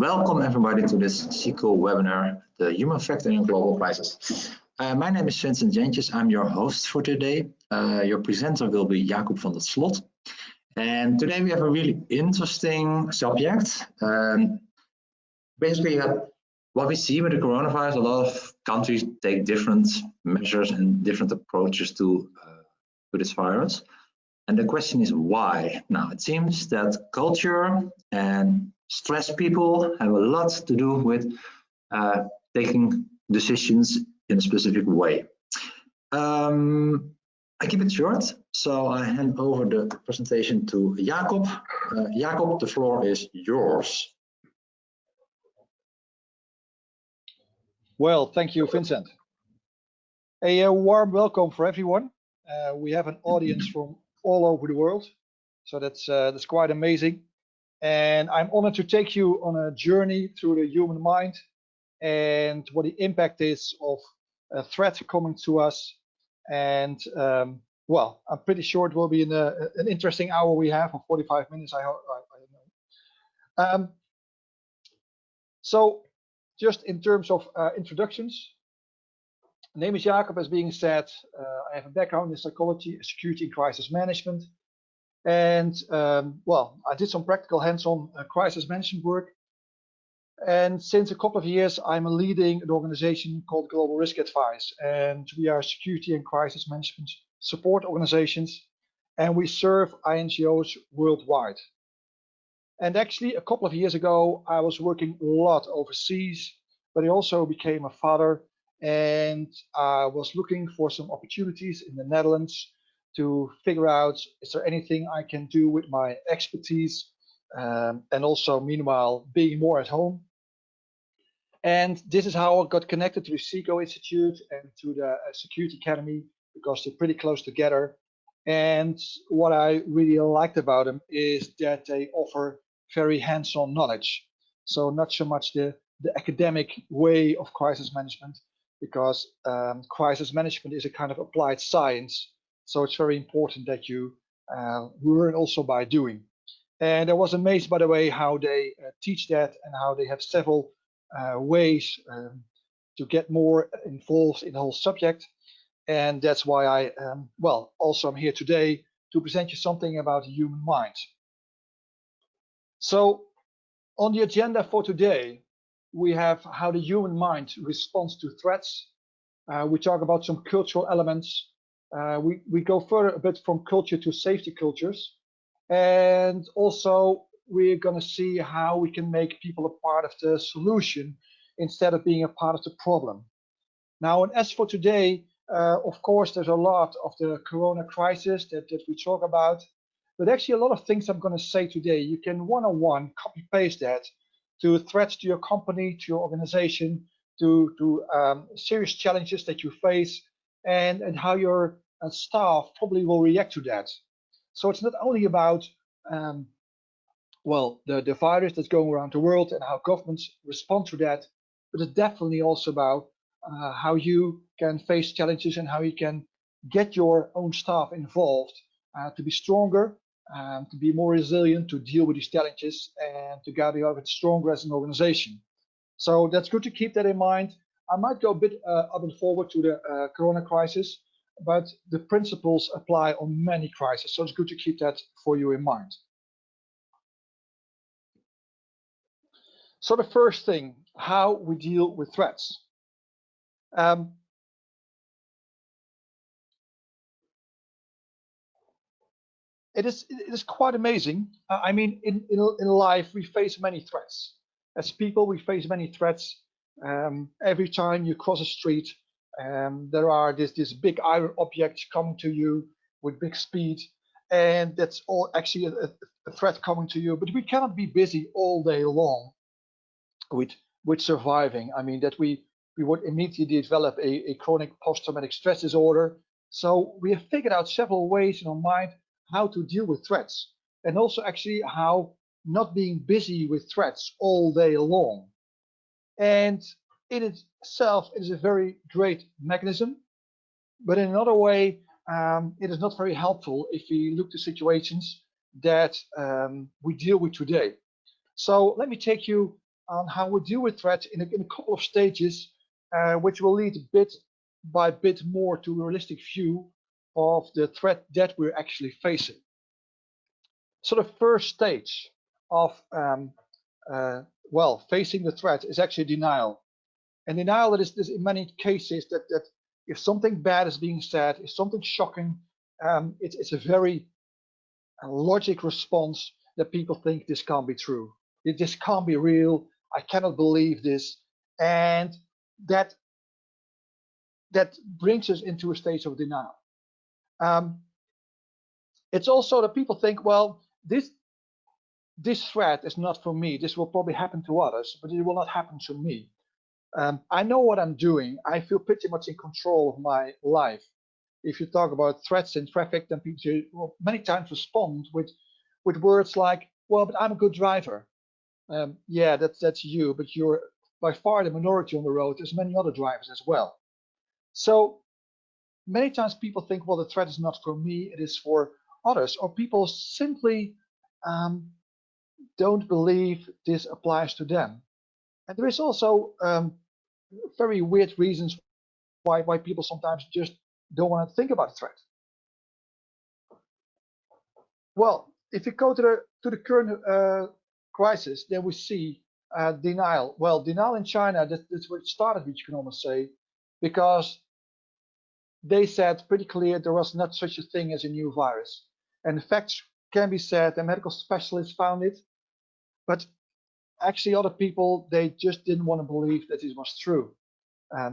Welcome everybody to this SECO webinar, the human factor in global crisis. My name is Vincent Jentjes. I'm your host for today. Your presenter will be Jacob van der Slot. And today we have a really interesting subject. Basically, what we see with the coronavirus, a lot of countries take different measures and different approaches to this virus. And the question is why? Now, it seems that culture and stressed people have a lot to do with taking decisions in a specific way. I keep it short, so I hand over the presentation to Jacob. Jacob, the floor is yours. Well, thank you, Vincent. A warm welcome for everyone. We have an audience from all over the world, so that's quite amazing. And I'm honored to take you on a journey through the human mind and what the impact is of a threat coming to us. And well, I'm pretty sure it will be an interesting hour we have, or 45 minutes, I know. So just in terms of introductions, my name is Jacob, as being said. I have a background in psychology, security and crisis management. And well, I did some practical hands-on crisis management work. And since a couple of years, I'm leading an organization called Global Risk Advice. And we are security and crisis management support organizations. And we serve INGOs worldwide. And actually, a couple of years ago, I was working a lot overseas, but I also became a father. And I was looking for some opportunities in the Netherlands to figure out, is there anything I can do with my expertise, and also meanwhile being more at home. And this is how I got connected to the SECO-Institute and to the Security Academy, because they're pretty close together. And what I really liked about them is that they offer very hands-on knowledge. So not so much the academic way of crisis management, because crisis management is a kind of applied science. So it's very important that you learn also by doing. And I was amazed, by the way, how they teach that and how they have several ways to get more involved in the whole subject. And that's why I, well, also I'm here today to present you something about the human mind. So on the agenda for today, we have how the human mind responds to threats. We talk about some cultural elements. We go further a bit from culture to safety cultures. And also we're going to see how we can make people a part of the solution instead of being a part of the problem. Now, and as for today, of course, there's a lot of the corona crisis that we talk about. But actually a lot of things I'm going to say today, you can one-on-one copy paste that to threats to your company, to your organization, to serious challenges that you face, and how your staff probably will react to that. So it's not only about well, the virus that's going around the world and how governments respond to that, but it's definitely also about how you can face challenges and how you can get your own staff involved to be stronger, to be more resilient, to deal with these challenges, and to get out stronger as an organization. So that's good to keep that in mind. I might go a bit up and forward to the corona crisis, but the principles apply on many crises. So it's good to keep that for you in mind. So the first thing, how we deal with threats. It is quite amazing. I mean, in life, we face many threats. As people, we face many threats. Every time you cross a street, there are this big iron objects coming to you with big speed, and that's all actually a threat coming to you. But we cannot be busy all day long with surviving. I mean, that we would immediately develop a chronic post-traumatic stress disorder. So we have figured out several ways in our mind how to deal with threats, and also actually how not being busy with threats all day long. And in itself, it is a very great mechanism, but in another way, it is not very helpful if we look to situations that we deal with today. So let me take you on how we deal with threats in a couple of stages, which will lead bit by bit more to a realistic view of the threat that we're actually facing. So the first stage of facing the threat is actually denial. And denial is in many cases that if something bad is being said, if something shocking, it's a very logic response that people think this can't be true. This can't be real. I cannot believe this. And that brings us into a stage of denial. It's also that people think, well, this threat is not for me. This will probably happen to others, but it will not happen to me. I know what I'm doing. I feel pretty much in control of my life. If you talk about threats in traffic, then people will many times respond with words like, well, but I'm a good driver. Yeah, that's you, but you're by far the minority on the road. There's many other drivers as well. So many times people think, well, the threat is not for me, it is for others, or people simply don't believe this applies to them. And there is also very weird reasons why people sometimes just don't want to think about a threat. Well, if you go to the current crisis, then we see denial. Well, denial in China, that's where it started, which you can almost say, because they said pretty clear there was not such a thing as a new virus. And the facts can be said, and medical specialists found it, but actually other people, they just didn't want to believe that it was true.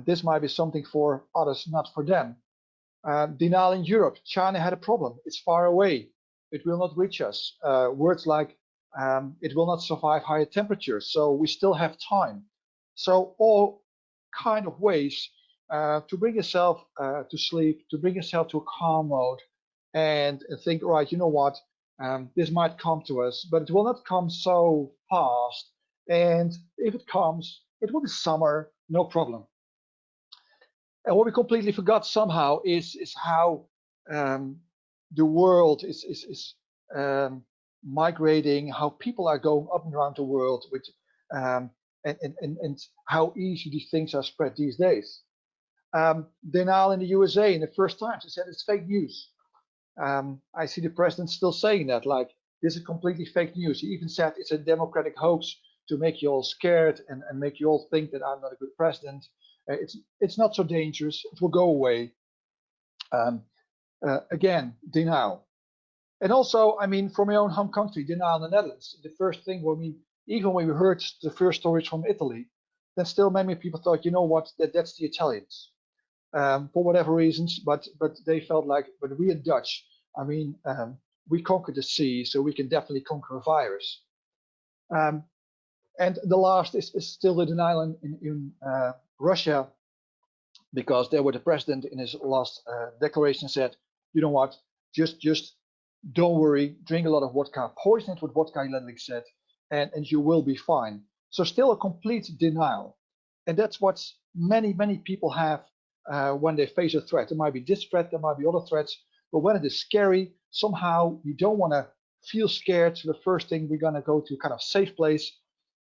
This might be something for others, not for them. Denial in Europe. China had a problem. It's far away. It will not reach us. Words like it will not survive higher temperatures, so we still have time. So all kind of ways to bring yourself to sleep, to bring yourself to a calm mode, and think, right, you know what, this might come to us, but it will not come so fast. And if it comes, it will be summer, no problem. And what we completely forgot somehow is how the world is migrating, how people are going up and around the world, with and how easy these things are spread these days. Denial in the USA in the first times, they said it's fake news. I see the president still saying that, like, this is completely fake news. He even said it's a democratic hoax to make you all scared and make you all think that I'm not a good president. It's not so dangerous. It will go away. Again, denial. And also, I mean, from my own home country, denial in the Netherlands. The first thing even when we heard the first stories from Italy, then still many people thought, you know what, that's the Italians. For whatever reasons, but they felt like, but we are Dutch. I mean, we conquered the sea, so we can definitely conquer a virus. And the last is still the denial in Russia, because there were the president in his last declaration said, you know what, just don't worry, drink a lot of vodka, poison it with vodka, he literally said, and you will be fine. So still a complete denial. And that's what many people have when they face a threat. There might be this threat, there might be other threats, but when it is scary, somehow we don't want to feel scared. So the first thing, we're going to go to a kind of safe place,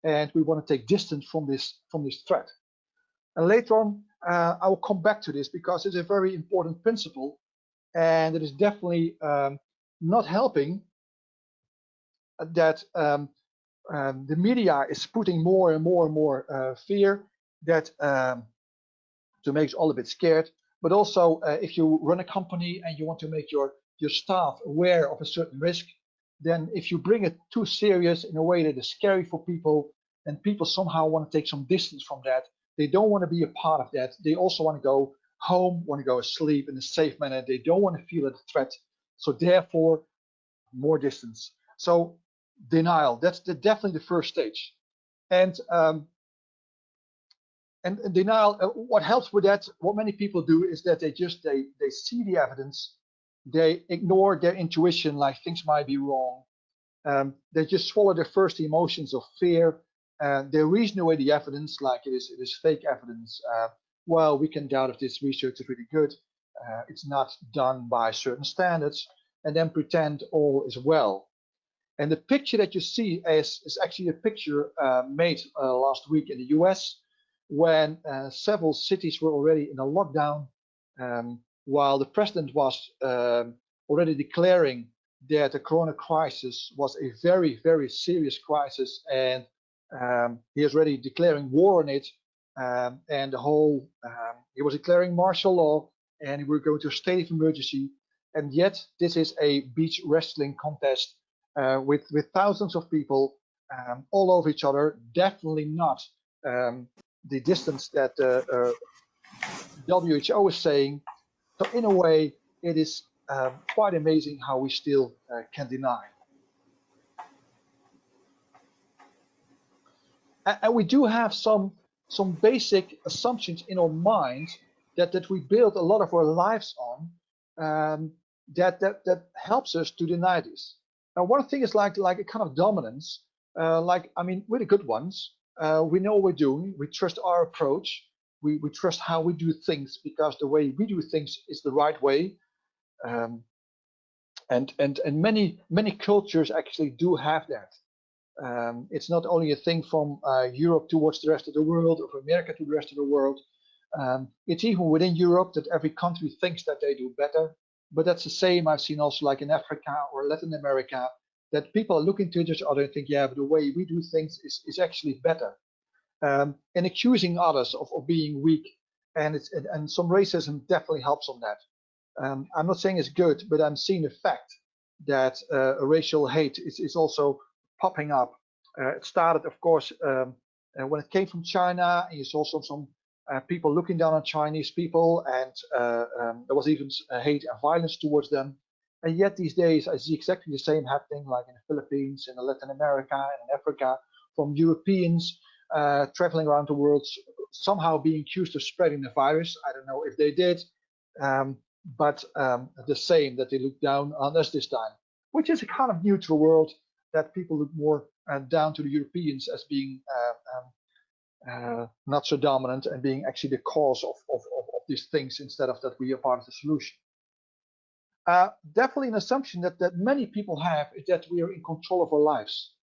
and we want to take distance from this threat. And later on, I will come back to this because it's a very important principle, and it is definitely not helping that the media is putting more and more fear that to make us all a bit scared. But also, if you run a company and you want to make your staff aware of a certain risk, then if you bring it too serious in a way that is scary for people, then people somehow want to take some distance from that. They don't want to be a part of that. They also want to go home, want to go to sleep in a safe manner. They don't want to feel a threat. So therefore, more distance. So denial, that's definitely the first stage. And denial, what helps with that, what many people do is that they see the evidence, they ignore their intuition, like things might be wrong. They just swallow their first emotions of fear. They reason away the evidence like it is fake evidence. Well, we can doubt if this research is really good. It's not done by certain standards, and then pretend all is well. And the picture that you see is actually a picture made last week in the US, when several cities were already in a lockdown, while the president was already declaring that the corona crisis was a very, very serious crisis, and he is already declaring war on it, and the whole he was declaring martial law, and we're going to a state of emergency. And yet this is a beach wrestling contest with thousands of people all over each other, definitely not the distance that WHO is saying. So in a way, it is quite amazing how we still can deny. And we do have some basic assumptions in our mind that we build a lot of our lives on, that helps us to deny this. Now, one thing is like a kind of dominance. I mean, we're the good ones. We know what we're doing. We trust our approach. We trust how we do things because the way we do things is the right way. And many cultures actually do have that. It's not only a thing from Europe towards the rest of the world, or from America to the rest of the world. It's even within Europe that every country thinks that they do better. But that's the same I've seen also like in Africa or Latin America, that people are looking to each other and think, yeah, but the way we do things is actually better. And accusing others of being weak. And some racism definitely helps on that. I'm not saying it's good, but I'm seeing the fact that racial hate is also popping up. It started, of course, when it came from China, and you saw some people looking down on Chinese people, and there was even hate and violence towards them. And yet these days, I see exactly the same happening, like in the Philippines, in Latin America, and in Africa, from Europeans traveling around the world, somehow being accused of spreading the virus. I don't know if they did, but the same, that they look down on us this time, which is a kind of new to the world, that people look more down to the Europeans as being not so dominant and being actually the cause of these things, instead of that we are part of the solution. Definitely an assumption that many people have is that we are in control of our lives.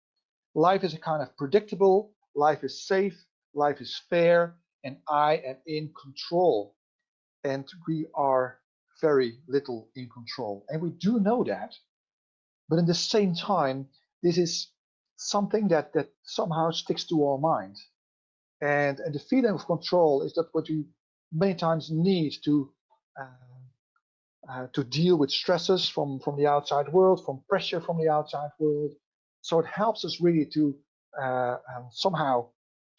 Life is a kind of predictable, life is safe, life is fair, and I am in control. And we are very little in control. And we do know that, but at the same time, this is something that somehow sticks to our mind. And the feeling of control is that what we many times need to deal with stresses from the outside world, from pressure from the outside world. So it helps us really to somehow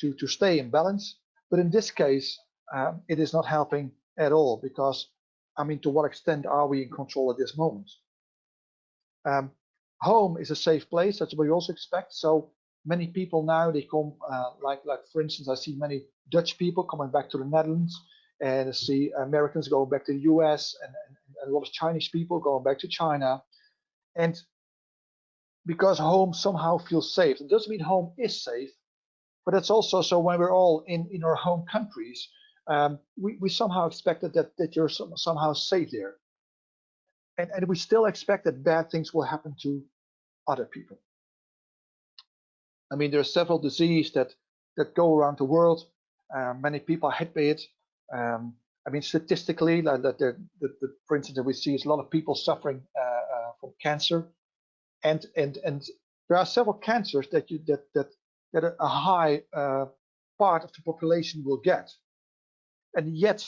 to stay in balance. But in this case, it is not helping at all, because I mean, to what extent are we in control at this moment? Home is a safe place. That's what we also expect. So many people now, they come, like for instance, I see many Dutch people coming back to the Netherlands, and I see Americans going back to the US, and a lot of Chinese people going back to China. And because home somehow feels safe, it doesn't mean home is safe, but it's also so when we're all in our home countries, we somehow expected that you're somehow safe there. And we still expect that bad things will happen to other people. I mean, there are several diseases that go around the world. Many people are hit by it. I mean, statistically, for instance, that we see is a lot of people suffering from cancer, and there are several cancers that a high part of the population will get, and yet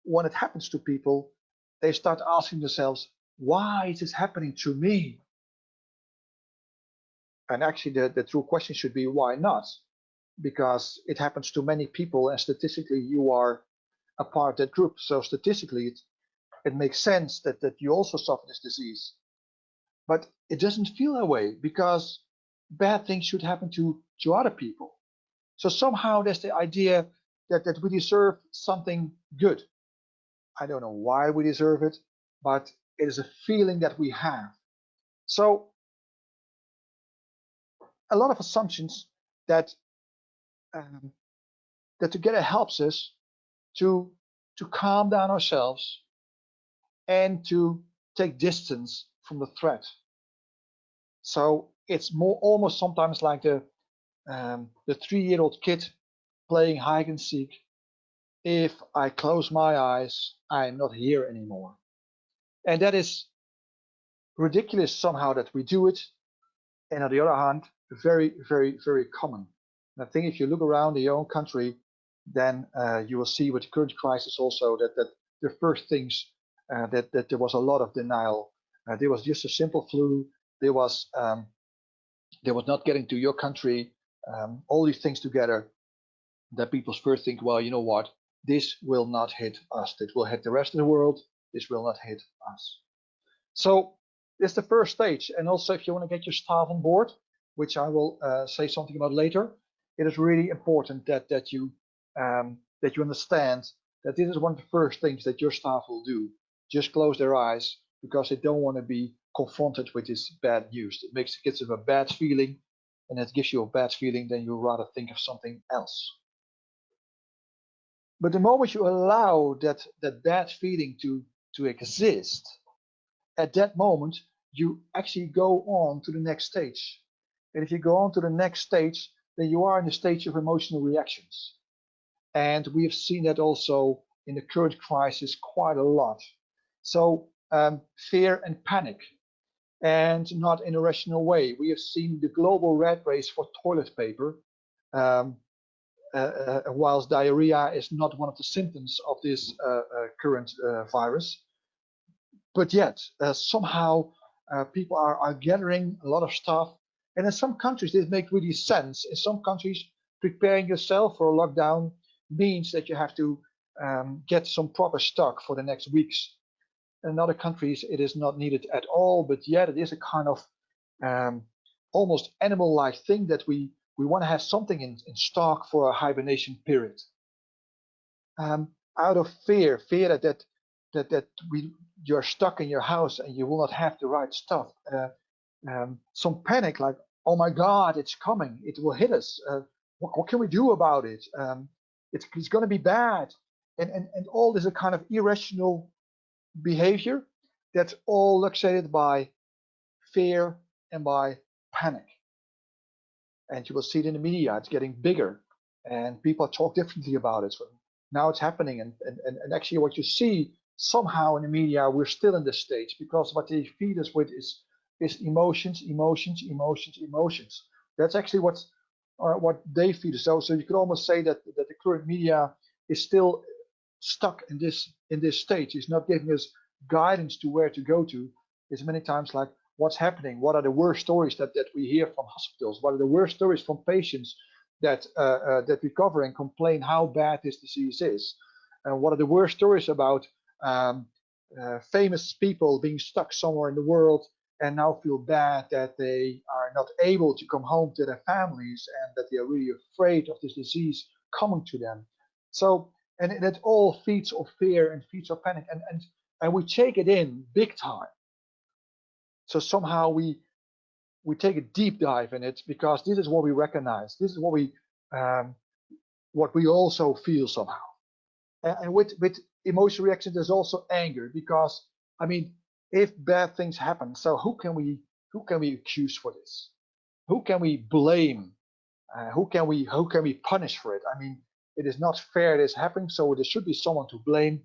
when it happens to people, they start asking themselves, why is this happening to me? And actually, the true question should be, why not? Because it happens to many people, and statistically, you are a part of that group. So statistically, it makes sense that you also suffer this disease. But it doesn't feel that way, because bad things should happen to other people. So somehow there's the idea that we deserve something good. I don't know why we deserve it, but it is a feeling that we have. So a lot of assumptions that together helps us to calm down ourselves and to take distance from the threat. So it's almost sometimes like the 3-year-old kid playing hide and seek. If I close my eyes, I'm not here anymore. And that is ridiculous somehow that we do it. And on the other hand, very, very, very common. And I think if you look around your own country, then you will see with the current crisis also that the first things that there was a lot of denial. There was just a simple flu. There was not getting to your country. All these things together, that people's first think, well, you know what? This will not hit us. It will hit the rest of the world. This will not hit us. So it's the first stage. And also, if you want to get your staff on board, which I will say something about later, it is really important that you understand that this is one of the first things that your staff will do. Just close their eyes because they don't want to be confronted with this bad news. It gives them a bad feeling, and it gives you a bad feeling, then you rather think of something else. But the moment you allow that bad feeling to exist, at that moment, you actually go on to the next stage. And if you go on to the next stage, then you are in the stage of emotional reactions. And we have seen that also in the current crisis quite a lot. So fear and panic, and not in a rational way. We have seen the global rat race for toilet paper, whilst diarrhea is not one of the symptoms of this current virus. But yet, somehow people are gathering a lot of stuff. And in some countries, this makes really sense. In some countries, preparing yourself for a lockdown means that you have to get some proper stock for the next weeks. In other countries, it is not needed at all. But yet, it is a kind of almost animal-like thing that we want to have something in stock for a hibernation period. Out of fear that you're stuck in your house and you will not have the right stuff. Some panic, like, oh my God, it's coming, it will hit us. What can we do about it? It's going to be bad. And all this a kind of irrational behavior that's all luxated by fear and by panic. And you will see it in the media, it's getting bigger and people talk differently about it. So now it's happening, and actually what you see somehow in the media, we're still in this stage because what they feed us with is emotions. That's actually what they feed us. So you could almost say that the current media is still stuck in this stage. It's not giving us guidance to where to go to. It's many times like, what's happening? What are the worst stories that we hear from hospitals? What are the worst stories from patients that recover and complain how bad this disease is? And what are the worst stories about famous people being stuck somewhere in the world and now feel bad that they are not able to come home to their families and that they are really afraid of this disease coming to them. So, and it all feeds off fear and feeds off panic, and we take it in big time. So somehow we take a deep dive in it because this is what we recognize. This is what we also feel somehow. And with emotional reaction, there's also anger because, I mean, if bad things happen, so who can we accuse for this? Who can we blame? Who can we punish for it? I mean, it is not fair this happening, so there should be someone to blame.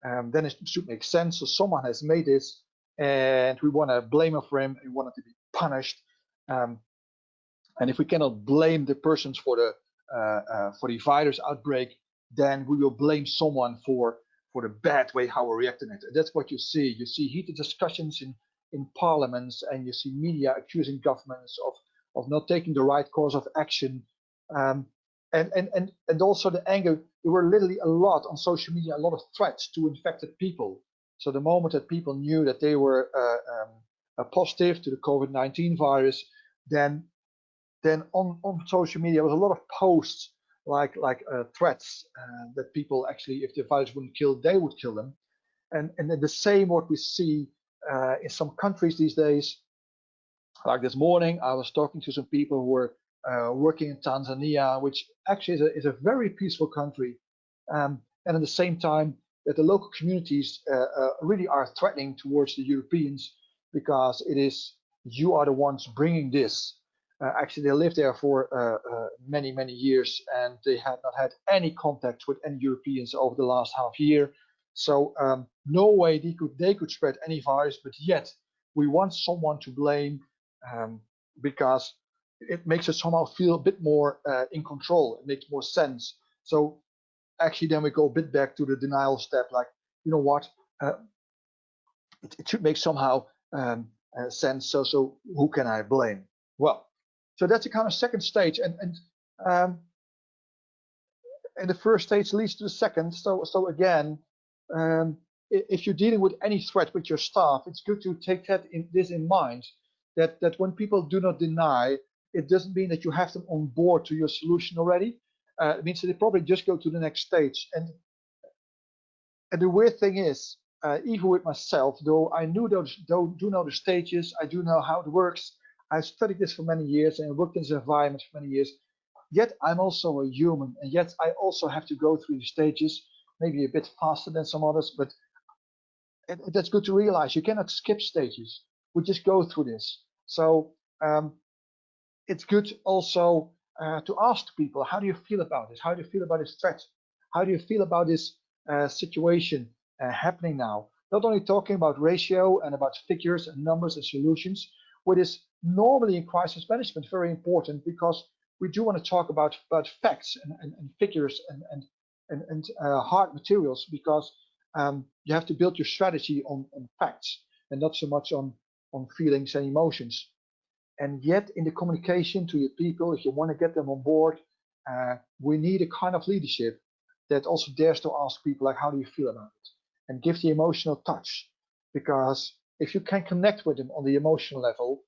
Then it should make sense. So someone has made this, and we want to blame him for him. We want it to be punished. And if we cannot blame the persons for the virus outbreak, then we will blame someone for the bad way how we're reacting it. And that's what you see. You see heated discussions in parliaments, and you see media accusing governments of not taking the right course of action. And also the anger. There were literally a lot on social media, a lot of threats to infected people. So the moment that people knew that they were positive to the COVID-19 virus, then on social media there was a lot of posts like threats that people actually, if the virus wouldn't kill, they would kill them. And then the same what we see in some countries these days. Like this morning, I was talking to some people who were working in Tanzania, which actually is a very peaceful country. And at the same time, that the local communities really are threatening towards the Europeans because it is you are the ones bringing this. Actually, they lived there for many, many years, and they had not had any contact with any Europeans over the last half year. So no way they could spread any virus, but yet we want someone to blame because it makes us somehow feel a bit more in control. It makes more sense. So actually, then we go a bit back to the denial step, like, you know what, it should make somehow sense. So who can I blame? Well, so that's a kind of second stage, and the first stage leads to the second. So again, if you're dealing with any threat with your staff, it's good to take this in mind. That when people do not deny, it doesn't mean that you have them on board to your solution already. It means that they probably just go to the next stage. And the weird thing is, even with myself, though I do know the stages, I do know how it works. I've studied this for many years and worked in this environment for many years. Yet I'm also a human, and yet I also have to go through the stages, maybe a bit faster than some others, but that's good to realize. You cannot skip stages. We just go through this. So it's good also to ask people, how do you feel about this? How do you feel about this threat? How do you feel about this situation happening now? Not only talking about ratio and about figures and numbers and solutions, what is normally in crisis management very important, because we do want to talk about facts and figures and hard materials, because you have to build your strategy on facts and not so much on feelings and emotions. And yet in the communication to your people, if you want to get them on board, we need a kind of leadership that also dares to ask people, like, how do you feel about it? And give the emotional touch. Because if you can connect with them on the emotional level,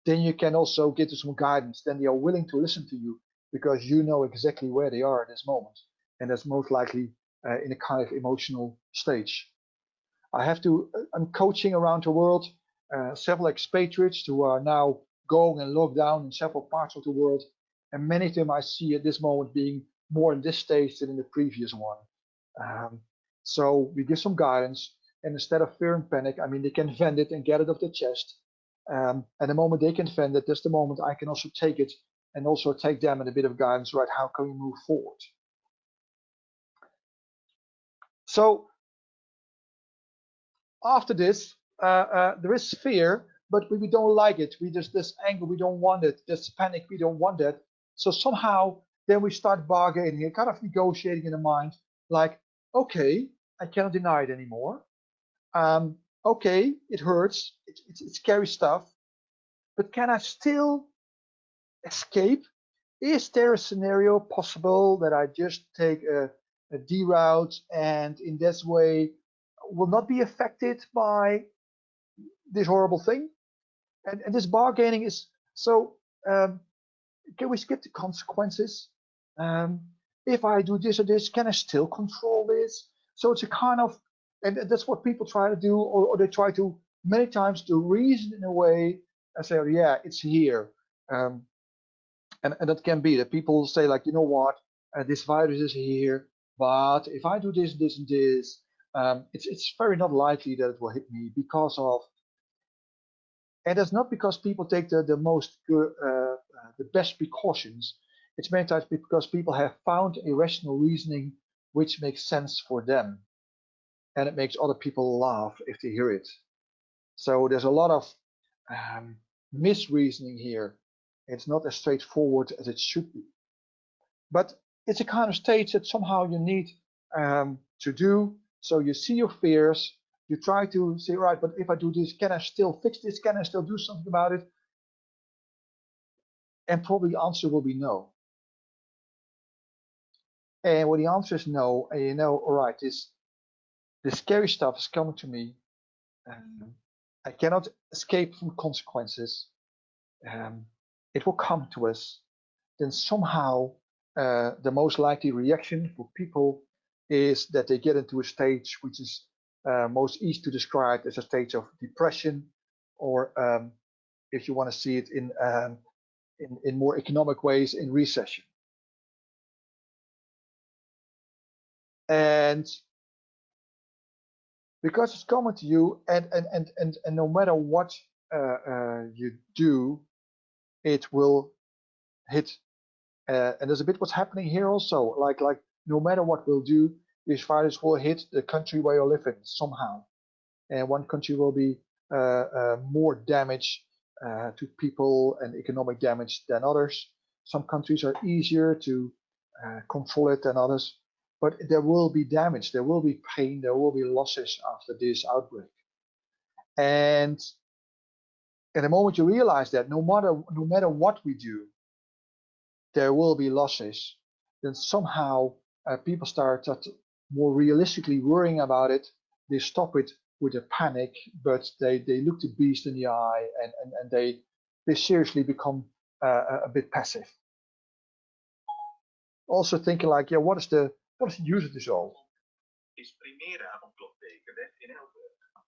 then you can also give them some guidance. Then they are willing to listen to you, because you know exactly where they are at this moment. And that's most likely in a kind of emotional stage. I'm coaching around the world several expatriates who are now going and locked down in several parts of the world. And many of them I see at this moment being more in this stage than in the previous one. So we give some guidance, and instead of fear and panic, I mean, they can vent it and get it off their chest. And the moment they can vent it, that's the moment I can also take it and also take them and a bit of guidance, right? How can we move forward? So after this, there is fear, but we don't like it. There's this anger, we don't want it. There's panic, we don't want that. So somehow then we start bargaining and kind of negotiating in the mind, like, okay, I cannot deny it anymore. Okay, it hurts, it's scary stuff, but can I still escape? Is there a scenario possible that I just take a D route and in this way will not be affected by this horrible thing? And this bargaining is so, can we skip the consequences? If I do this or this, can I still control this? So it's a kind of, and that's what people try to do, or they try to many times to reason in a way and say, oh, yeah, it's here. And that can be that people say, like, you know what, this virus is here, but if I do this, this, and this, it's very not likely that it will hit me because of. And that's not because people take the best precautions. It's many times because people have found a rational reasoning which makes sense for them, and it makes other people laugh if they hear it. So there's a lot of misreasoning here. It's not as straightforward as it should be. But it's a kind of stage that somehow you need to do. So you see your fears, you try to say, right, but if I do this, can I still fix this? Can I still do something about it? And probably the answer will be no. And when the answer is no, and you know, all right, this scary stuff is coming to me. I cannot escape from consequences. It will come to us. Then somehow the most likely reaction for people is that they get into a stage which is most easy to describe as a stage of depression, or if you want to see it in more economic ways, in recession. And because it's common to you, and no matter what you do, it will hit. And there's a bit what's happening here also. Like no matter what we'll do, these virus will hit the country where you live in somehow. And one country will be more damage to people and economic damage than others. Some countries are easier to control it than others, but there will be damage, there will be pain, there will be losses after this outbreak. And at the moment you realize that no matter what we do, there will be losses, then somehow people start more realistically worrying about it. They stop it with a panic, but they look the beast in the eye, and they seriously become a bit passive. Also thinking like, yeah, what is the use of this all?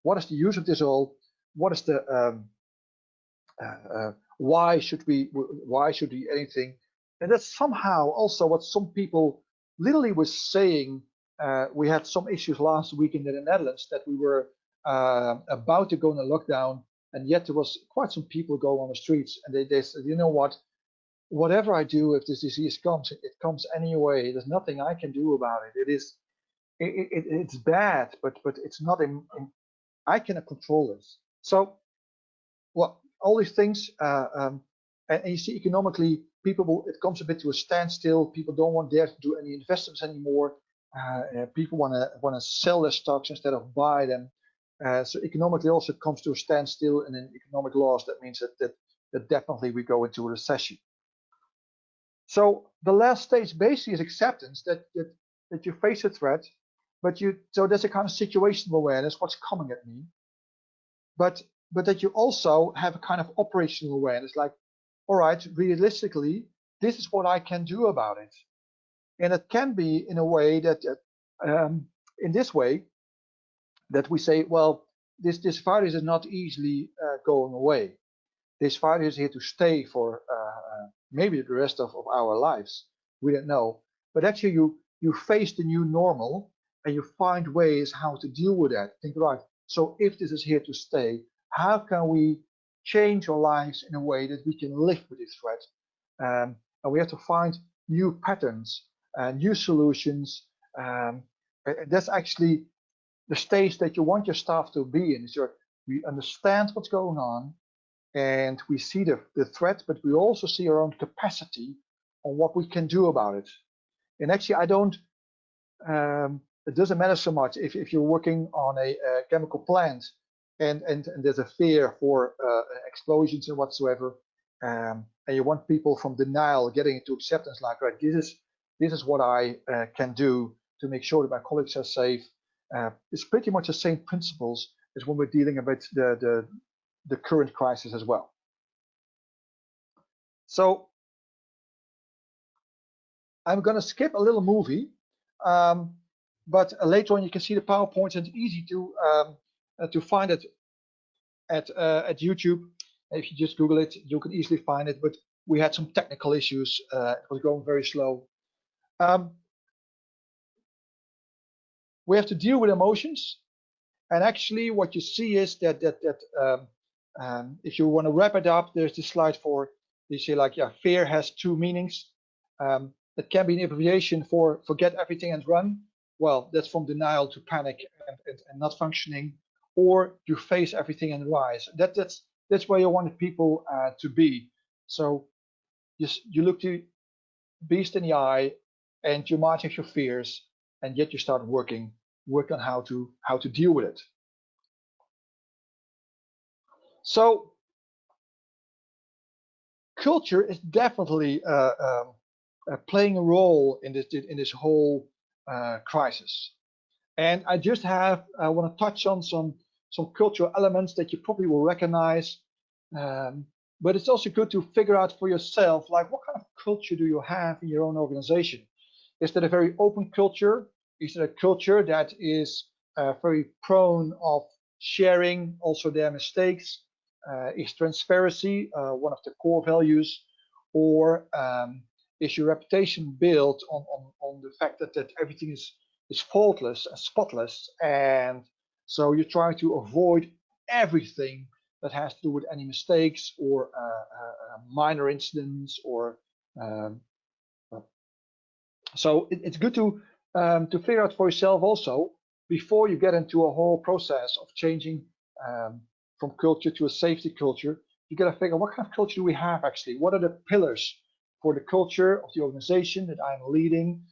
What is the use of this all? What is the why should we anything? And that's somehow also what some people literally was saying. We had some issues last week in the Netherlands that we were about to go in a lockdown, and yet there was quite some people going on the streets, and they said, you know what, whatever I do, if this disease comes, it comes anyway. There's nothing I can do about it. It's bad, but it's not I cannot control this. So, well, all these things, and you see economically, it comes a bit to a standstill. People don't want dare to do any investments anymore. People want to sell their stocks instead of buy them. So economically also it comes to a standstill, and in economic laws that means that definitely we go into a recession. So the last stage basically is acceptance that you face a threat, so there's a kind of situational awareness, what's coming at me, but that you also have a kind of operational awareness, like, all right, realistically, this is what I can do about it. And it can be in a way that, in this way, that we say, well, this virus is not easily going away. This virus is here to stay for maybe the rest of our lives. We don't know. But actually, you face the new normal, and you find ways how to deal with that. Think, right, so if this is here to stay, how can we change our lives in a way that we can live with this threat? And we have to find new patterns, new solutions. That's actually the stage that you want your staff to be in. We understand what's going on, and we see the threat, but we also see our own capacity on what we can do about it. And actually, it doesn't matter so much if you're working on a chemical plant and there's a fear for explosions and whatsoever, and you want people from denial getting into acceptance, like, right, this is what I can do to make sure that my colleagues are safe. It's pretty much the same principles as when we're dealing with the current crisis as well. So I'm going to skip a little movie, but later on you can see the PowerPoint, and it's easy to find it at YouTube. If you just Google it, you can easily find it. But we had some technical issues; it was going very slow. We have to deal with emotions, and actually, what you see is that if you want to wrap it up, there's this slide for you see, like, yeah, fear has two meanings. It can be an abbreviation for forget everything and run. Well, that's from denial to panic and not functioning, or you face everything and rise. That's where you want people to be. So you look to beast in the eye, and you march with your fears, and yet you start work on how to deal with it. So culture is definitely playing a role in this whole crisis. And I just want to touch on some cultural elements that you probably will recognize. But it's also good to figure out for yourself, like, what kind of culture do you have in your own organization? Is that a very open culture? Is it a culture that is very prone of sharing also their mistakes? Is transparency one of the core values? Or is your reputation built on the fact that everything is faultless and spotless, and so you try to avoid everything that has to do with any mistakes or minor incidents, or so it's good to figure out for yourself also, before you get into a whole process of changing from culture to a safety culture. You got to figure, what kind of culture do we have actually? What are the pillars for the culture of the organization that I'm leading?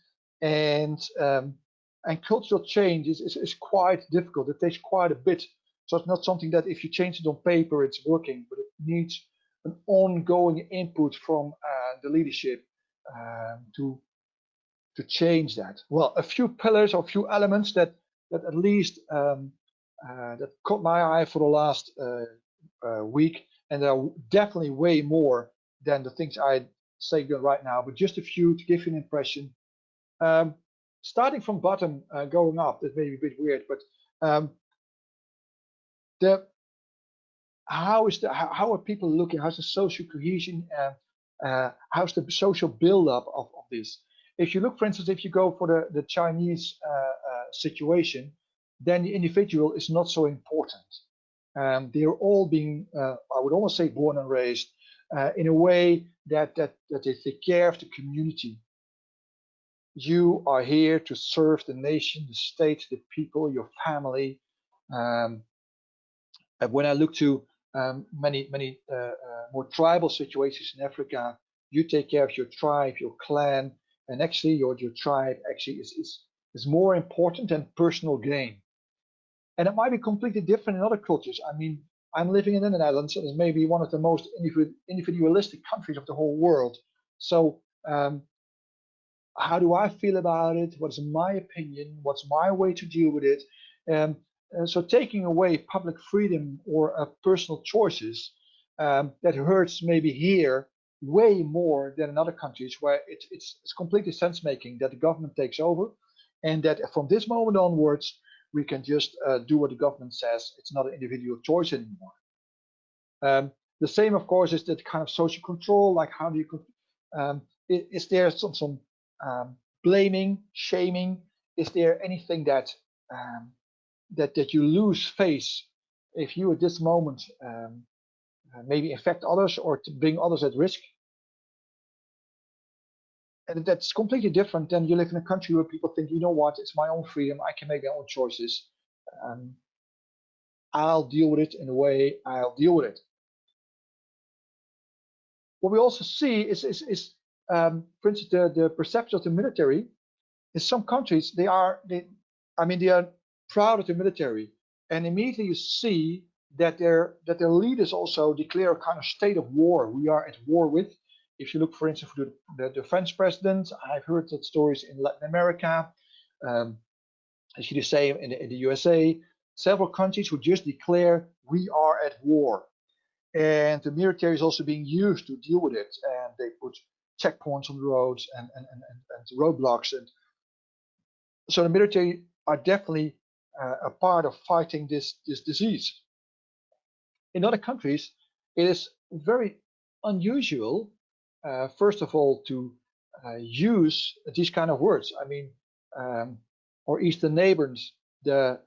And cultural change is quite difficult. It takes quite a bit. So it's not something that if you change it on paper, it's working, but it needs an ongoing input from the leadership to change that. Well, a few pillars or a few elements that at least that caught my eye for the last week, and there are definitely way more than the things I say right now, but just a few to give you an impression. Starting from bottom, going up, that may be a bit weird, but how are people looking? How's the social cohesion? How's the social build-up of this? If you look, for instance, if you go for the Chinese situation, then the individual is not so important. They're all being, I would almost say, born and raised in a way that they take care of the community. You are here to serve the nation, the state, the people, your family. And when I look to many more tribal situations in Africa, you take care of your tribe, your clan, and actually your tribe actually is more important than personal gain. And it might be completely different in other cultures. I mean, I'm living in the Netherlands, and it's maybe one of the most individualistic countries of the whole world. So how do I feel about it? What's my opinion? What's my way to deal with it? So taking away public freedom or personal choices, that hurts maybe here way more than in other countries, where it's completely sense-making that the government takes over, and that from this moment onwards, we can just do what the government says. It's not an individual choice anymore. The same, of course, is that kind of social control. Like, how do you, is there some blaming, shaming? Is there anything that that you lose face if you at this moment maybe infect others or to bring others at risk? And that's completely different than you live in a country where people think, you know what, it's my own freedom, I can make my own choices. I'll deal with it in the way I'll deal with it. What we also see is for instance, the perception of the military. In some countries, they are proud of the military, and immediately you see that their leaders also declare a kind of state of war. We are at war with. If you look, for instance, for the French president, I've heard that stories in Latin America. As you say in the USA, several countries who just declare we are at war, and the military is also being used to deal with it. And they put checkpoints on the roads and roadblocks, and so the military are definitely a part of fighting this disease. In other countries, it is very unusual, first of all, to use these kind of words. I mean, our eastern neighbors, the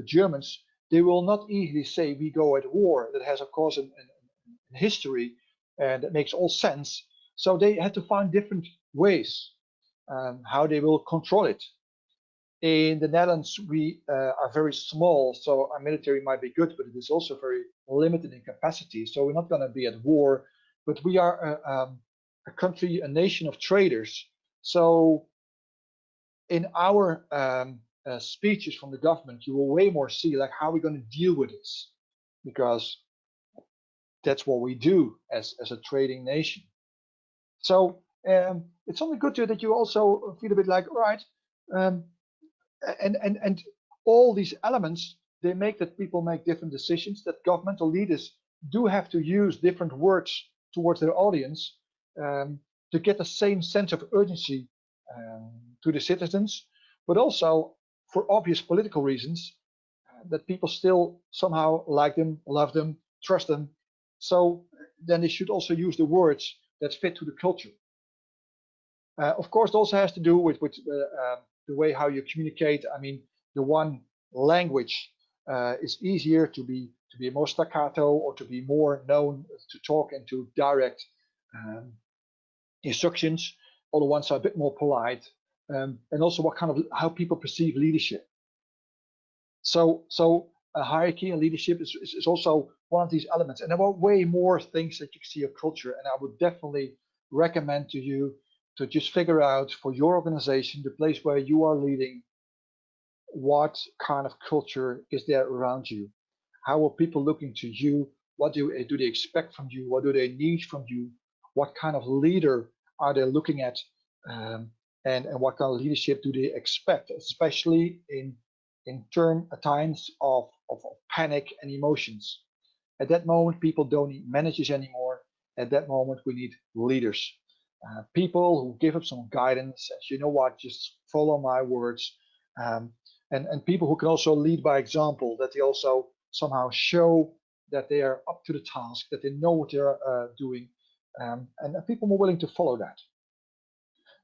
Germans, they will not easily say we go at war. That has, of course, a history, and that makes all sense. So they had to find different ways how they will control it. In the Netherlands, we are very small, so our military might be good, but it is also very limited in capacity. So we're not going to be at war, but we are a country, a nation of traders. So in our speeches from the government, you will way more see like how we're going to deal with this, because that's what we do as a trading nation. So it's only good that you also feel a bit like, all right, and all these elements, they make that people make different decisions, that governmental leaders do have to use different words towards their audience to get the same sense of urgency to the citizens, but also for obvious political reasons, that people still somehow like them, love them, trust them. So then they should also use the words that fit to the culture. Of course, it also has to do with the way how you communicate. I mean, the one language it's easier to be more staccato or to be more known to talk and to direct instructions. Other ones are a bit more polite, and also what kind of how people perceive leadership. So a hierarchy and leadership is also one of these elements. And there are way more things that you can see of culture. And I would definitely recommend to you to just figure out for your organization, the place where you are leading, what kind of culture is there around you? How are people looking to you? What do they expect from you? What do they need from you? What kind of leader are they looking at? And what kind of leadership do they expect, especially in times of panic and emotions? At that moment, people don't need managers anymore. At that moment, we need leaders. People who give up some guidance, and you know what, just follow my words. And people who can also lead by example, that they also somehow show that they are up to the task, that they know what they're doing, and people more willing to follow that.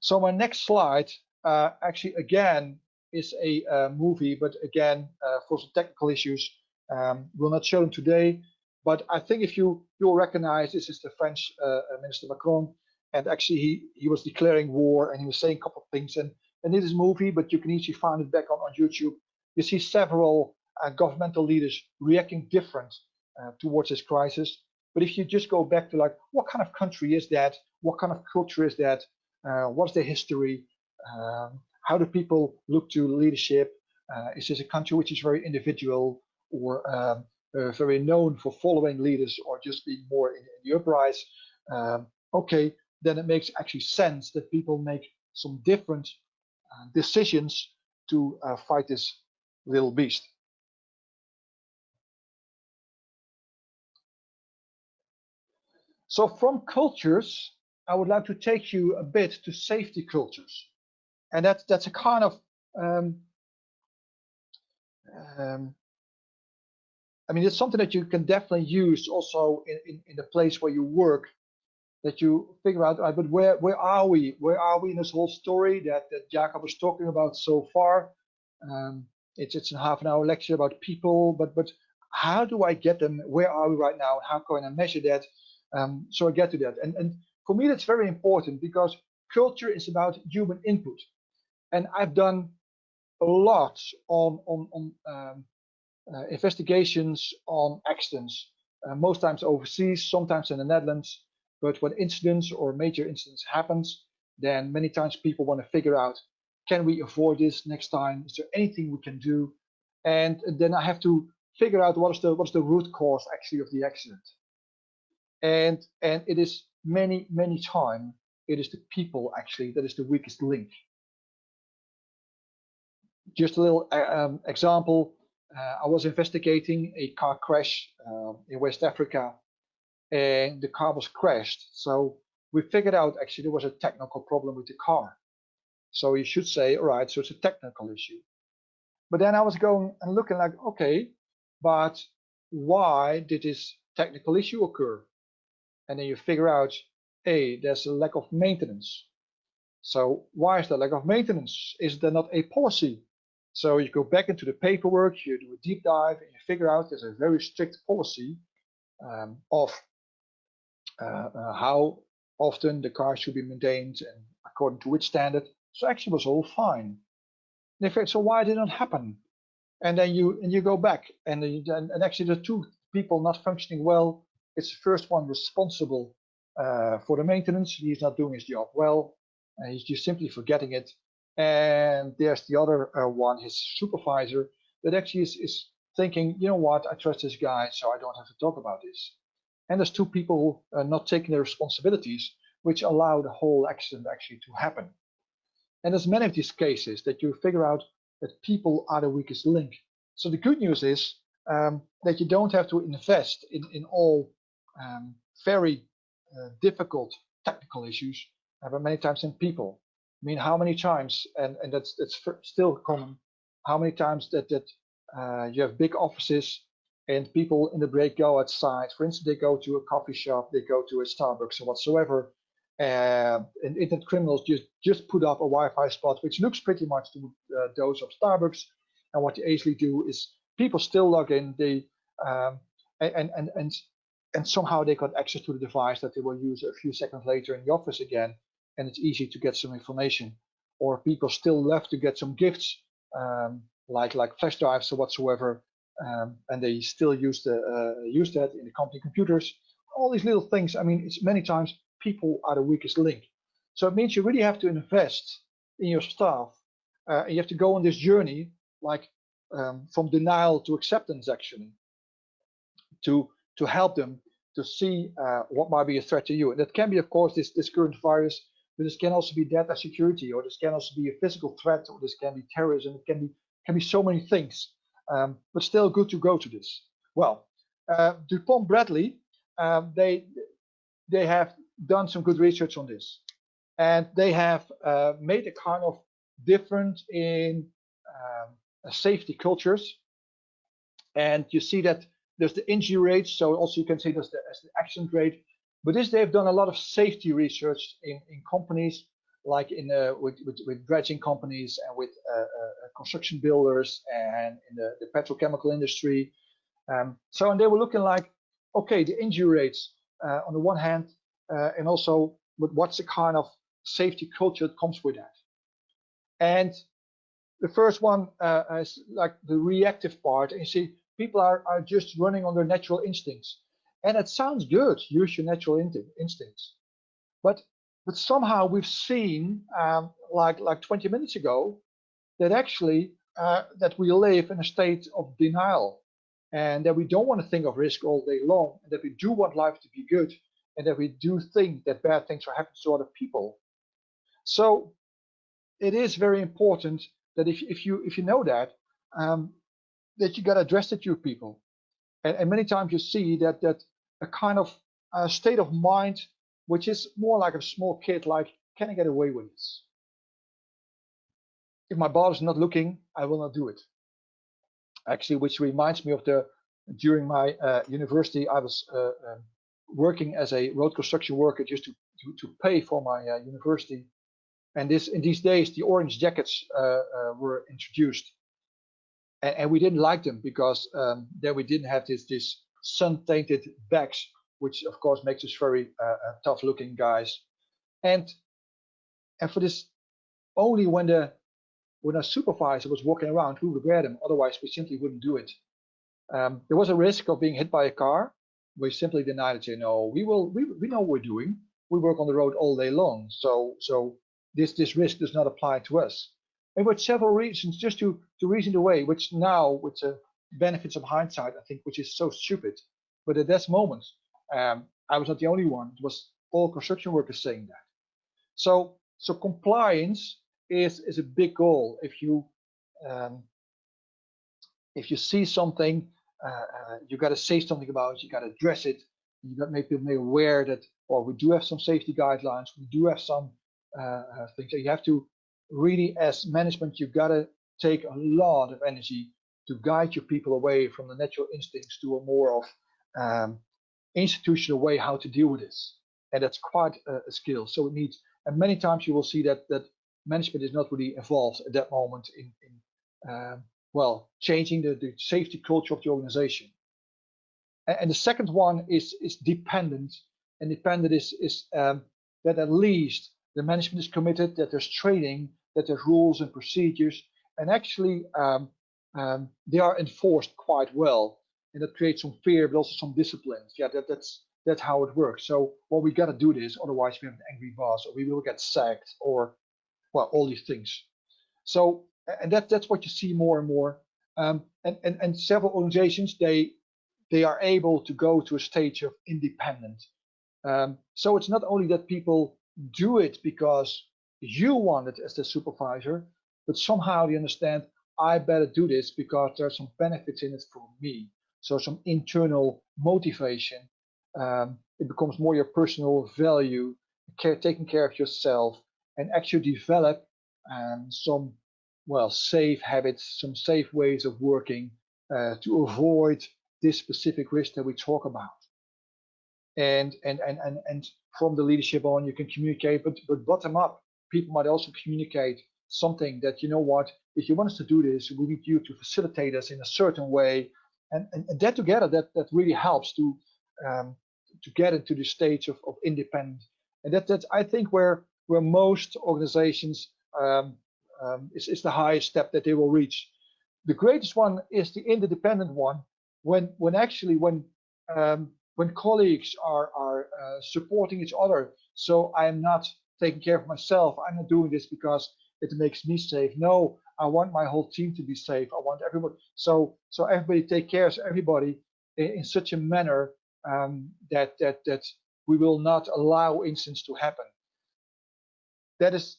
So my next slide, actually again, is a movie, but again, for some technical issues, we'll not show them today. But I think if you'll recognize, this is the French Minister Macron, and actually he was declaring war, and he was saying a couple of things, and it is a movie, but you can easily find it back on YouTube. You see several governmental leaders reacting different towards this crisis. But if you just go back to like, what kind of country is that? What kind of culture is that? What's their history? How do people look to leadership? Is this a country which is very individual, or very known for following leaders, or just being more in the uprise? Okay, then it makes actually sense that people make some different decisions to fight this little beast. So from cultures, I would like to take you a bit to safety cultures, and that's a kind of I mean, it's something that you can definitely use also in the place where you work, that you figure out, but where are we? Where are we in this whole story that Jacob was talking about so far? It's a half an hour lecture about people, but how do I get them? Where are we right now? How can I measure that? So I get to that. And for me, that's very important, because culture is about human input. And I've done a lot on investigations on accidents, most times overseas, sometimes in the Netherlands. But when incidents or major incidents happens, then many times people want to figure out, can we avoid this next time? Is there anything we can do? And then I have to figure out what is the root cause actually of the accident. And it is many times it is the people actually that is the weakest link. Just a little example. I was investigating a car crash in West Africa, and the car was crashed. So we figured out actually there was a technical problem with the car. So you should say, all right, so it's a technical issue. But then I was going and looking like, okay, but why did this technical issue occur? And then you figure out, there's a lack of maintenance. So why is there lack of maintenance? Is there not a policy? So you go back into the paperwork, you do a deep dive, and you figure out there's a very strict policy of how often the car should be maintained and according to which standard. So actually it was all fine. In fact, so why did it not happen? And then you go back, and actually the two people not functioning well. It's the first one responsible for the maintenance. He's not doing his job well. He's just simply forgetting it. And there's the other one, his supervisor, that actually is thinking, you know what, I trust this guy, so I don't have to talk about this. And there's two people not taking their responsibilities, which allow the whole accident actually to happen. And there's many of these cases that you figure out that people are the weakest link. So the good news is that you don't have to invest in all very difficult technical issues, but many times in people. I mean, how many times, and that's still common, how many times that you have big offices and people in the break go outside. For instance, they go to a coffee shop, they go to a Starbucks or whatsoever, and internet criminals just put up a Wi-Fi spot which looks pretty much to those of Starbucks. And what they easily do is people still log in. They and somehow they got access to the device that they will use a few seconds later in the office again, and it's easy to get some information. Or people still love to get some gifts, like flash drives or whatsoever, and they still use that in the company computers. All these little things. I mean, it's many times people are the weakest link. So it means you really have to invest in your staff, and you have to go on this journey, like from denial to acceptance, actually, to help them to see what might be a threat to you. And that can be, of course, this current virus, but this can also be data security, or this can also be a physical threat, or this can be terrorism. It can be so many things, but still good to go to this. Well, DuPont Bradley, they have done some good research on this, and they have made a kind of difference in safety cultures. And you see that there's the injury rate, so also you can see there's the accident rate. But this, they've done a lot of safety research in companies, like with dredging companies and with construction builders and in the petrochemical industry. And they were looking like, okay, the injury rates on the one hand, and also what's the kind of safety culture that comes with that. And the first one is like the reactive part, and you see people are just running on their natural instincts, and it sounds good. Use your natural instincts, but somehow we've seen like 20 minutes ago that actually that we live in a state of denial, and that we don't want to think of risk all day long, and that we do want life to be good, and that we do think that bad things are happening to other people. So it is very important that if you know that that you got to address it to your people, and many times you see that a kind of state of mind which is more like a small kid, like, can I get away with this? If my boss is not looking, I will not do it. Actually, which reminds me of during my university, I was working as a road construction worker just to pay for my university. And in these days, the orange jackets were introduced, and we didn't like them because then we didn't have this sun-tainted bags, which of course makes us very tough-looking guys. And for this, only when our supervisor was walking around, we would wear them. Otherwise, we simply wouldn't do it. There was a risk of being hit by a car. We simply denied it. Say, no, we know what we're doing. We work on the road all day long, so this risk does not apply to us. And with several reasons, just to reason away, which now, with the benefits of hindsight, I think, which is so stupid. But at that moment, I was not the only one. It was all construction workers saying that. So compliance is a big goal. If you see something, you got to say something about it. You got to address it. You got to make people aware that, well, we do have some safety guidelines. We do have some things. So you have to really, as management, you got to take a lot of energy to guide your people away from the natural instincts to a more of institutional way how to deal with this. And that's quite a skill. So it needs, and many times you will see that management is not really involved at that moment in well, changing the safety culture of the organization. And the second one is dependent. And dependent is that at least the management is committed, that there's training, that there's rules and procedures, and actually they are enforced quite well. And that creates some fear, but also some discipline. Yeah, that's how it works. So, well, we got to do this, otherwise we have an angry boss, or we will get sacked, or, well, all these things. So, and that's what you see more and more. And several organizations, they are able to go to a stage of independent. So it's not only that people do it because you want it as the supervisor, but somehow they understand, I better do this because there are some benefits in it for me. So some internal motivation. It becomes more your personal value, taking care of yourself, and actually develop some, well, safe habits, some safe ways of working to avoid this specific risk that we talk about. And from the leadership on, you can communicate, but bottom up, people might also communicate something that, you know what, if you want us to do this, we need you to facilitate us in a certain way. And that together, that really helps to get into the stage of independence. And that's, I think, where most organizations is the highest step that they will reach. The greatest one is the interdependent one, when colleagues are supporting each other. So I am not taking care of myself. I'm not doing this because it makes me safe. No, I want my whole team to be safe. I want everybody. So everybody take care of everybody in such a manner that we will not allow incidents to happen. That is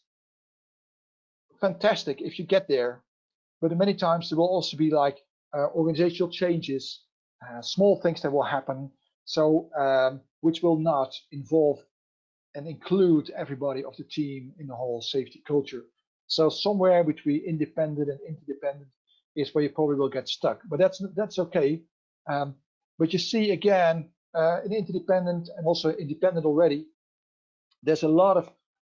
fantastic if you get there, but many times there will also be like organizational changes, small things that will happen, so which will not involve and include everybody of the team in the whole safety culture. So somewhere between independent and interdependent is where you probably will get stuck, but that's okay. But you see again, in interdependent and also independent already, there's a lot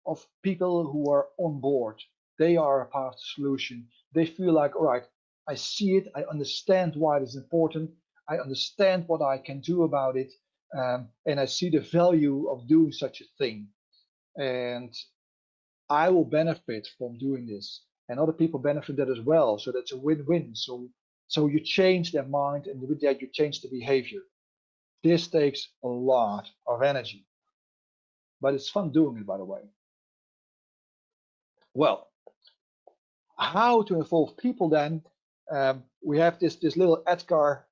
of people who are on board. They are a part of the solution. They feel like, all right, I see it, I understand why it is important, I understand what I can do about it, and I see the value of doing such a thing. And I will benefit from doing this, and other people benefit that as well. So that's a win-win. So you change their mind, and with that you change the behavior. This takes a lot of energy, but it's fun doing it, by the way. Well, how to involve people then? We have this little Edgar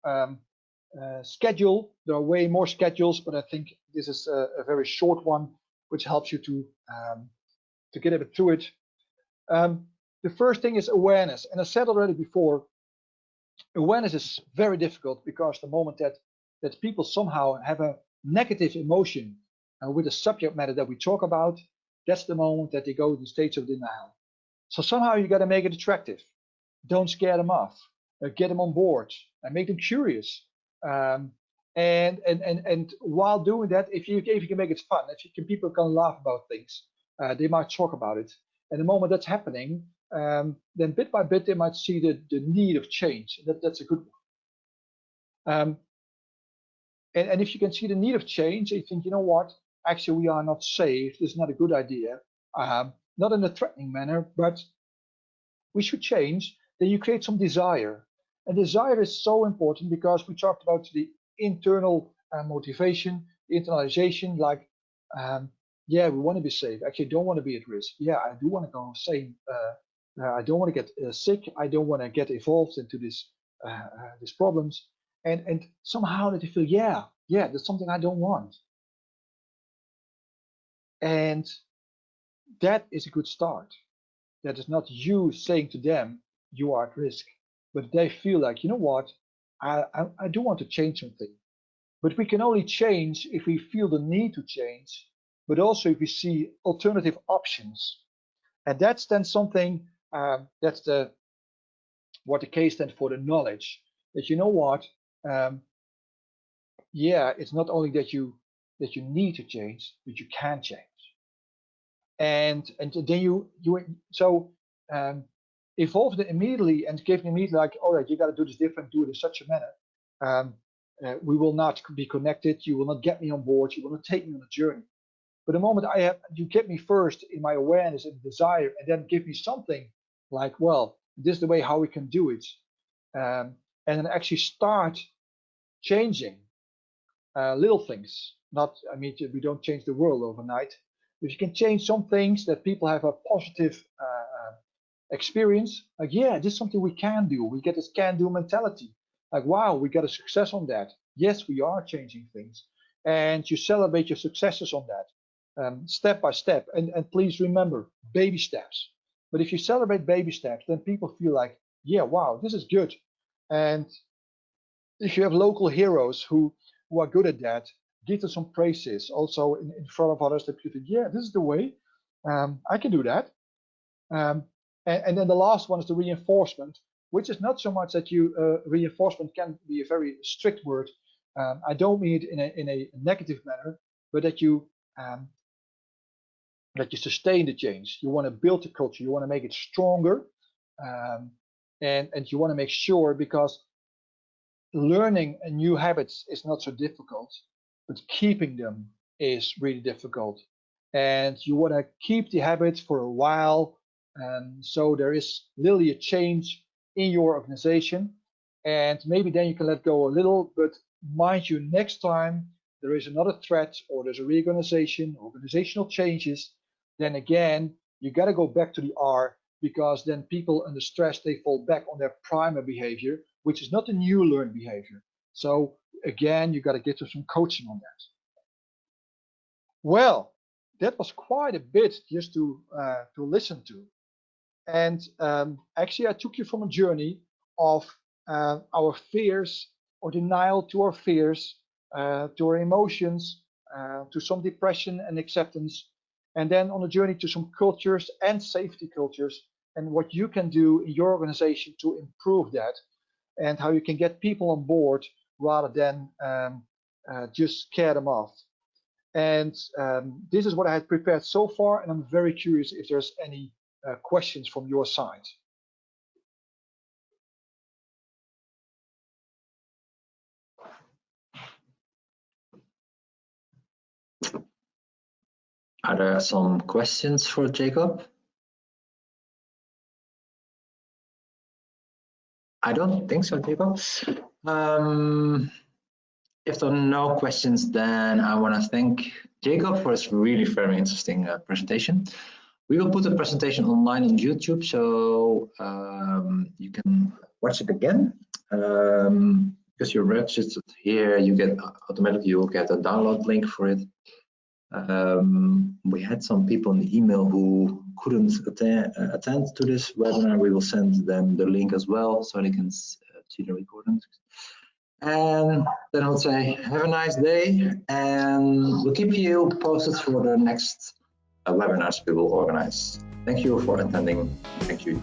schedule. There are way more schedules, but I think this is a very short one, which helps you to get a bit through it. The first thing is awareness, and I said already before, awareness is very difficult because the moment that people somehow have a negative emotion with the subject matter that we talk about, that's the moment that they go to the stage of denial. So somehow you got to make it attractive. Don't scare them off. Get them on board and make them curious. And while doing that, if you can make it fun, people can laugh about things, they might talk about it. And the moment that's happening, then bit by bit they might see the need of change. That's a good one. And if you can see the need of change, you think, you know what? Actually, we are not safe. This is not a good idea. Not in a threatening manner, but we should change. Then you create some desire. And desire is so important because we talked about the internal motivation, the internalization, like, yeah, we want to be safe. Actually, don't want to be at risk. Yeah, I do want to go sane. I don't want to get sick. I don't want to get involved into these problems. And somehow that you feel, yeah, that's something I don't want. And that is a good start. That is not you saying to them, you are at risk, but they feel like, you know what, I do want to change something. But we can only change if we feel the need to change, but also if we see alternative options. And that's then something, that's what the case stands for, the knowledge that, you know what, yeah, it's not only that you need to change, but you can change. And then evolve it immediately and give me immediately, like, all right, you got to do this different, do it in such a manner. We will not be connected. You will not get me on board. You will not take me on a journey. But the moment you get me first in my awareness and desire, and then give me something like, well, this is the way how we can do it, and then actually start changing little things. I mean, we don't change the world overnight. If you can change some things that people have a positive experience, like, yeah, this is something we can do. We get this can-do mentality. Like, wow, we got a success on that. Yes, we are changing things. And you celebrate your successes on that, step by step. And please remember, baby steps. But if you celebrate baby steps, then people feel like, yeah, wow, this is good. And if you have local heroes who are good at that, give them some praises also in front of others, that you think, yeah, this is the way, I can do that. And then the last one is the reinforcement, which is not so much that reinforcement can be a very strict word. I don't mean it in a negative manner, but that you sustain the change. You want to build the culture, you want to make it stronger, and you want to make sure, because learning new habits is not so difficult, but keeping them is really difficult. And you want to keep the habit for a while, so there is literally a change in your organization, and maybe then you can let go a little. But mind you, next time there is another threat or there's a reorganization, organizational changes, then again you got to go back to the R, because then people under stress, they fall back on their prior behavior, which is not a new learned behavior. So again, you got to get to some coaching on that. Well, that was quite a bit just to listen to. And actually, I took you from a journey of our fears, or denial to our fears, to our emotions, to some depression and acceptance, and then on a journey to some cultures and safety cultures, and what you can do in your organization to improve that, and how you can get people on board rather than just scare them off. And this is what I had prepared so far, and I'm very curious if there's any questions from your side. Are there some questions for Jacob? I don't think so, Jacob. If there are no questions, then I want to thank Jacob for his really very interesting presentation. We will put the presentation online on YouTube, so you can watch it again. Because you're registered here, you get automatically, you'll get a download link for it. We had some people in the email who couldn't attend to this webinar. We will send them the link as well, so they can see the recording. And then I would say, have a nice day, and we'll keep you posted for the next webinars we will organize. Thank you for attending. Thank you.